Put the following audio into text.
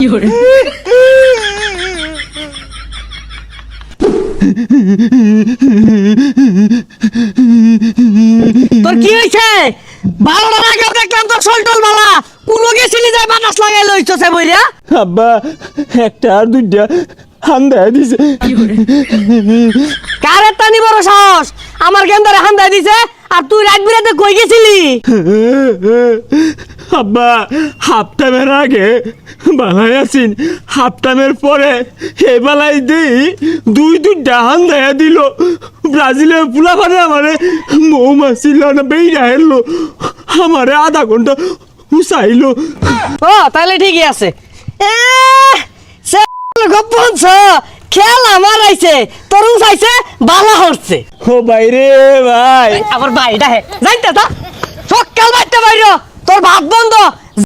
তোর কি হয়েছে? বারোটার আগে দেখলাম তোর শোলটোল বালা কোন গেছিলি যায় বাতাস লাগাই লইছছে বইরা। আব্বা একটা আর দুইটা হান্দায় দিছে। কারে টানি বড় সাহস আমার গেন্দারে হান্দাই দিছে আর তুই রাত বিরাতে কই গেছিলি? আব্বা হাফ টাইমের আগে বালাই আছেন, হাফ টাইমের পরে হে বালাই দিই দুইটা হান্দায় দিল। ব্রাজিলের পুলা পারে আমারে মৌমাছি না বেইরা এলো, আমারে আধা ঘন্টা হুসাইলো। ও তাহলে ঠিকই আছে। এ সে গপনছ খেল আমার আইছে তরুণ চাইছে বালা হচ্ছে। ও বাইরে ভাই আবার বাইটা হে যাইতে তা সকাল বাইতে বাইর তোর ভাত বন্ধ